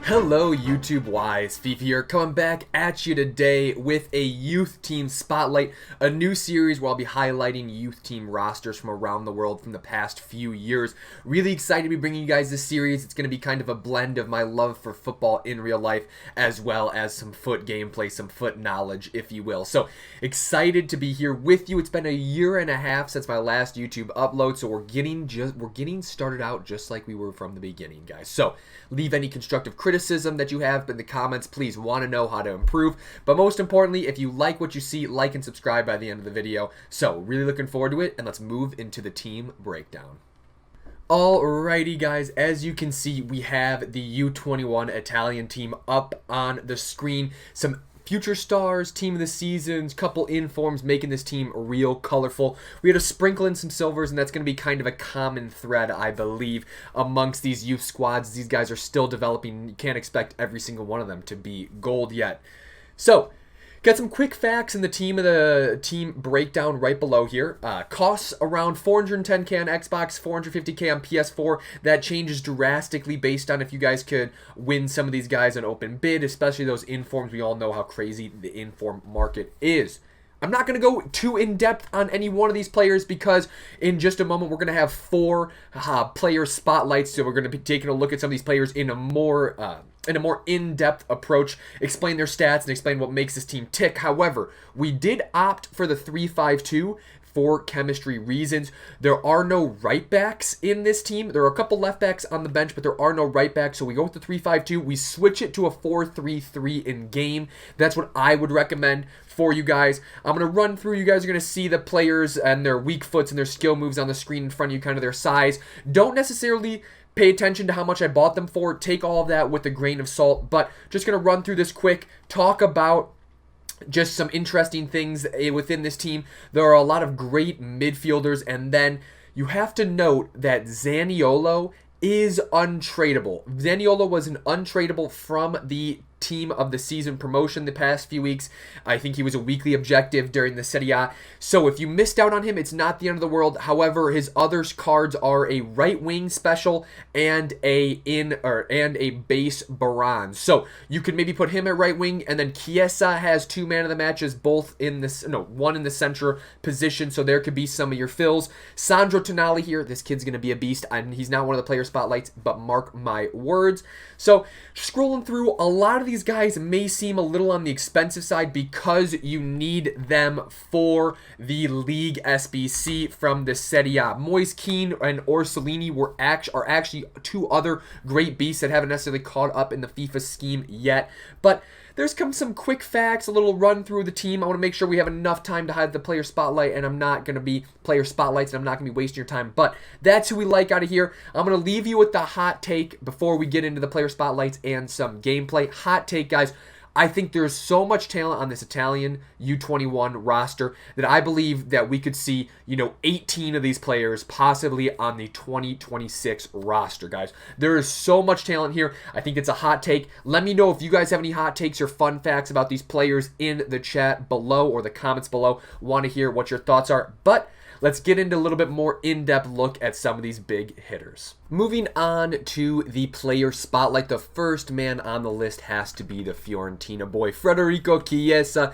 Hello YouTube wise, FIFA here, coming back at you today with a youth team spotlight, a new series where I'll be highlighting youth team rosters from around the world from the past few years. Really excited to be bringing you guys this series. It's going to be kind of a blend of my love for football in real life as well as some foot gameplay, some foot knowledge, if you will. So excited to be here with you. It's been a year and a half since my last YouTube upload, so we're getting started out just like we were from the beginning, guys. So leave any constructive criticism that you have in the comments. Please, want to know how to improve, but most importantly, if you like what you see, like and subscribe by the end of the video. So really looking forward to it, and let's move into the team breakdown. Alrighty guys, as you can see, we have the U21 Italian team up on the screen. Some future stars, team of the seasons, couple informs making this team real colorful. We had to sprinkle in some silvers, and that's going to be kind of a common thread, I believe, amongst these youth squads. These guys are still developing. You can't expect every single one of them to be gold yet. So, got some quick facts in the team breakdown right below here. Costs around 410k on Xbox, 450k on PS4. That changes drastically based on if you guys could win some of these guys on open bid, especially those informs. We all know how crazy the inform market is. I'm not going to go too in-depth on any one of these players because in just a moment we're going to have four player spotlights, so we're going to be taking a look at some of these players in a more in-depth approach, explain their stats, and explain what makes this team tick. However, we did opt for the 3-5-2 for chemistry reasons. There are no right backs in this team. There are a couple left backs on the bench, but there are no right backs, so we go with the 3-5-2. We switch it to a 4-3-3 in game. That's what I would recommend for you guys. I'm going to run through. You guys are going to see the players and their weak foots and their skill moves on the screen in front of you, kind of their size. Don't necessarily pay attention to how much I bought them for. Take all of that with a grain of salt, but just going to run through this quick, talk about just some interesting things within this team. There are a lot of great midfielders, and then you have to note that Zaniolo is untradeable. Zaniolo was an untradeable from the team of the season promotion the past few weeks. I think he was a weekly objective during the Serie A. So if you missed out on him, it's not the end of the world. However, his other cards are a right wing special and a base Baran. So you could maybe put him at right wing, and then Chiesa has two man of the matches, both in this one in the center position. So there could be some of your fills. Sandro Tonali here. This kid's gonna be a beast, and he's not one of the player spotlights, but mark my words. So scrolling through, a lot of these guys may seem a little on the expensive side because you need them for the League SBC from the Serie A. Moise Kean and Orsolini are actually two other great beasts that haven't necessarily caught up in the FIFA scheme yet. But there's come some quick facts, a little run through the team. I want to make sure we have enough time to hide the player spotlight, and I'm not going to be player spotlights, and I'm not going to be wasting your time. But that's who we like out of here. I'm going to leave you with the hot take before we get into the player spotlights and some gameplay. Hot take, guys. I think there's so much talent on this Italian U21 roster that I believe that we could see, 18 of these players possibly on the 2026 roster, guys. There is so much talent here. I think it's a hot take. Let me know if you guys have any hot takes or fun facts about these players in the chat below or the comments below. Want to hear what your thoughts are. But let's get into a little bit more in-depth look at some of these big hitters. Moving on to the player spotlight, the first man on the list has to be the Fiorentina boy, Federico Chiesa,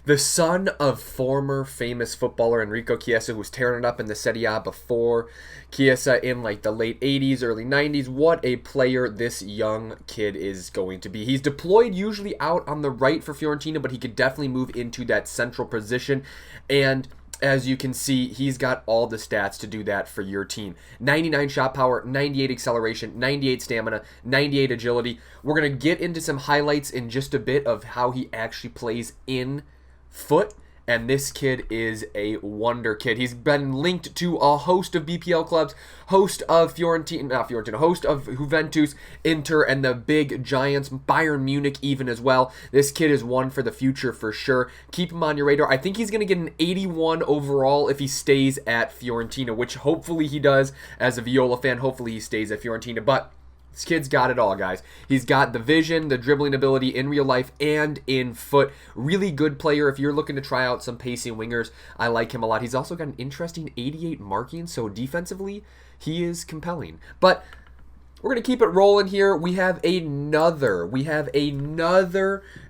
the son of former famous footballer Enrico Chiesa, who was tearing it up in the Serie A before. Chiesa in like the late 80s, early 90s. What a player this young kid is going to be. He's deployed usually out on the right for Fiorentina, but he could definitely move into that central position, and as you can see, he's got all the stats to do that for your team. 99 shot power, 98 acceleration, 98 stamina, 98 agility. We're going to get into some highlights in just a bit of how he actually plays in foot. And this kid is a wonder kid. He's been linked to a host of BPL clubs, host of host of Juventus, Inter, and the big giants, Bayern Munich even as well. This kid is one for the future for sure. Keep him on your radar. I think he's going to get an 81 overall if he stays at Fiorentina, which hopefully he does. As a Viola fan, hopefully he stays at Fiorentina. But this kid's got it all, guys. He's got the vision, the dribbling ability in real life and in foot. Really good player. If you're looking to try out some pacing wingers, I like him a lot. He's also got an interesting 88 marking, so defensively, he is compelling. But we're going to keep it rolling here. We have another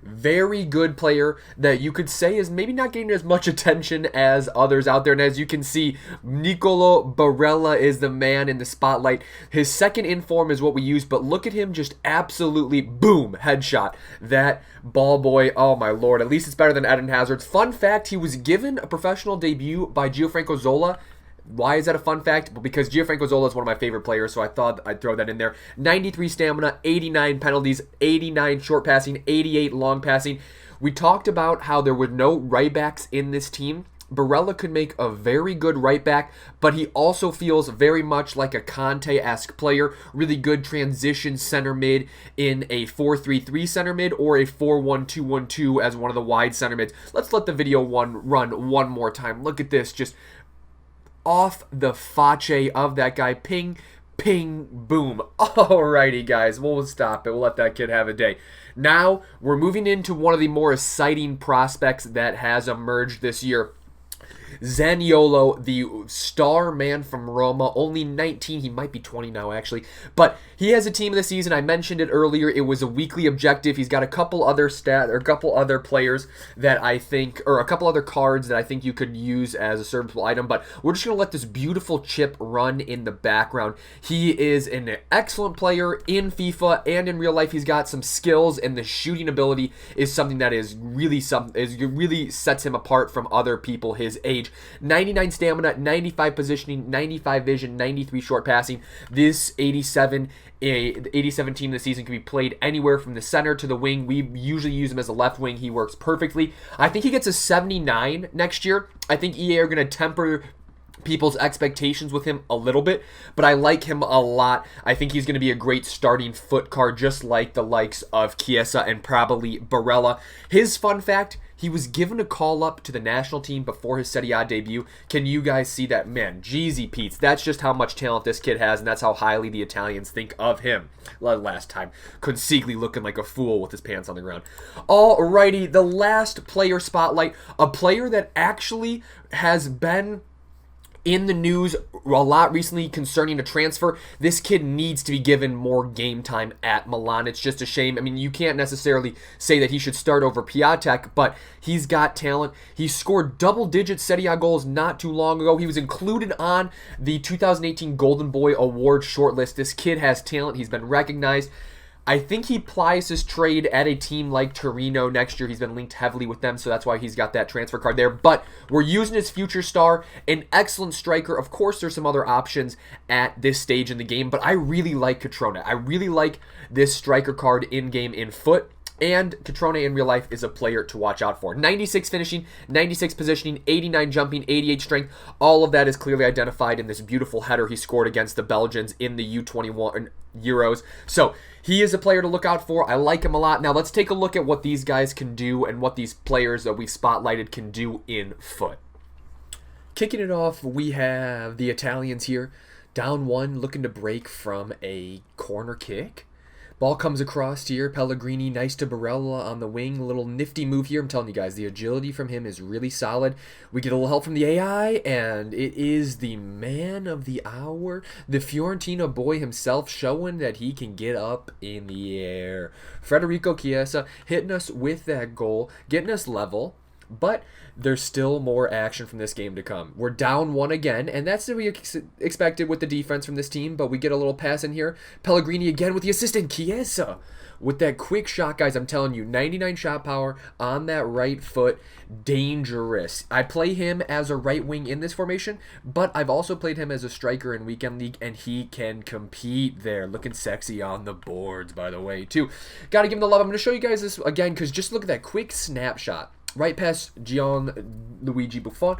very good player that you could say is maybe not getting as much attention as others out there. And as you can see, Nicolo Barella is the man in the spotlight. His second in form is what we use, but look at him just absolutely, boom, headshot. That ball boy, oh my lord, at least it's better than Eden Hazard's. Fun fact, he was given a professional debut by Gianfranco Zola. Why is that a fun fact? Well, because Gianfranco Zola is one of my favorite players, so I thought I'd throw that in there. 93 stamina, 89 penalties, 89 short passing, 88 long passing. We talked about how there were no right backs in this team. Barella could make a very good right back, but he also feels very much like a Conte-esque player. Really good transition center mid in a 4-3-3 center mid or a 4-1-2-1-2 as one of the wide center mids. Let's let the video run one more time. Look at this, just off the face of that guy. Ping, ping, boom. Alrighty, guys. We'll stop it. We'll let that kid have a day. Now, we're moving into one of the more exciting prospects that has emerged this year. Zaniolo, the star man from Roma, only 19. He might be 20 now, actually. But he has a team of the season. I mentioned it earlier. It was a weekly objective. He's got a couple other players that I think, or a couple other cards that I think you could use as a serviceable item. But we're just going to let this beautiful chip run in the background. He is an excellent player in FIFA and in real life. He's got some skills, and the shooting ability is something that really sets him apart from other people his age. 99 stamina, 95 positioning, 95 vision, 93 short passing. This 87 team this season can be played anywhere from the center to the wing. We usually use him as a left wing. He works perfectly. I think he gets a 79 next year. I think EA are going to temper people's expectations with him a little bit, but I like him a lot. I think he's going to be a great starting foot card, just like the likes of Chiesa and probably Barella. His fun fact, he was given a call up to the national team before his Serie A debut. Can you guys see that? Man, Jeezy Pete's. That's just how much talent this kid has, and that's how highly the Italians think of him. Last time, Consigli looking like a fool with his pants on the ground. Alrighty, the last player spotlight. A player that actually has been in the news a lot recently concerning a transfer. This kid needs to be given more game time at Milan. It's just a shame. I mean, you can't necessarily say that he should start over Piatek, but he's got talent. He scored double-digit Serie A goals not too long ago. He was included on the 2018 Golden Boy Award shortlist. This kid has talent. He's been recognized. I think he plies his trade at a team like Torino next year. He's been linked heavily with them, so that's why he's got that transfer card there. But we're using his future star, an excellent striker. Of course, there's some other options at this stage in the game, but I really like Cutrone. I really like this striker card in-game in foot. And Cutrone in real life is a player to watch out for. 96 finishing, 96 positioning, 89 jumping, 88 strength. All of that is clearly identified in this beautiful header he scored against the Belgians in the U21 Euros. So he is a player to look out for. I like him a lot. Now let's take a look at what these guys can do and what these players that we've spotlighted can do in foot. Kicking it off, we have the Italians here. Down one, looking to break from a corner kick. Ball comes across here. Pellegrini, nice to Barella on the wing. A little nifty move here. I'm telling you guys, the agility from him is really solid. We get a little help from the AI, and it is the man of the hour, the Fiorentina boy himself, showing that he can get up in the air. Federico Chiesa hitting us with that goal, getting us level. But there's still more action from this game to come. We're down one again, and that's what we expected with the defense from this team, but we get a little pass in here. Pellegrini again with the assist, and Chiesa with that quick shot, guys. I'm telling you, 99 shot power on that right foot. Dangerous. I play him as a right wing in this formation, but I've also played him as a striker in Weekend League, and he can compete there. Looking sexy on the boards, by the way, too. Got to give him the love. I'm going to show you guys this again, because just look at that quick snapshot. Right past Gianluigi Buffon.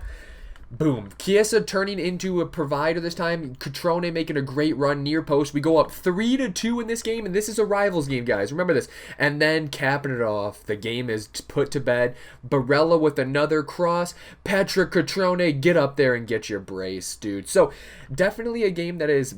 Boom. Chiesa turning into a provider this time. Cutrone making a great run near post. We go up 3-2 in this game, and this is a rivals game, guys. Remember this. And then capping it off, the game is put to bed. Barella with another cross. Patrick Cutrone, get up there and get your brace, dude. So definitely a game that is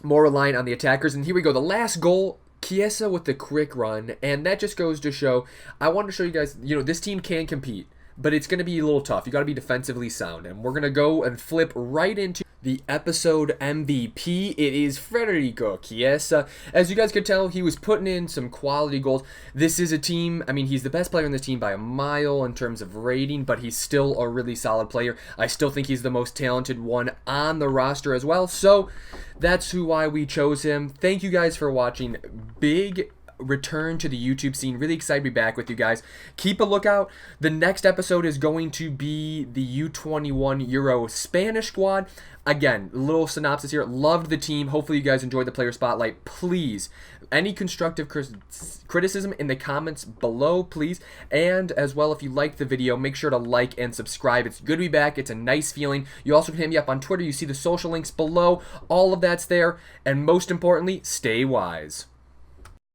more reliant on the attackers. And here we go. The last goal, Chiesa with the quick run, and that just goes to show, I wanted to show you guys, this team can compete. but it's going to be a little tough. You got to be defensively sound. And we're going to go and flip right into the episode MVP. It is Federico Chiesa. As you guys could tell, he was putting in some quality goals. This is a team, I mean, he's the best player on this team by a mile in terms of rating, but he's still a really solid player. I still think he's the most talented one on the roster as well. So that's why we chose him. Thank you guys for watching. Big return to the YouTube scene. Really excited to be back with you guys. Keep a lookout. The next episode is going to be the U21 Euro Spanish squad. Again, little synopsis here. Loved the team. Hopefully you guys enjoyed the player spotlight. Please, any constructive criticism in the comments below, please. And as well, if you liked the video, make sure to like and subscribe. It's good to be back. It's a nice feeling. You also can hit me up on Twitter. You see the social links below. All of that's there. And most importantly, stay wise.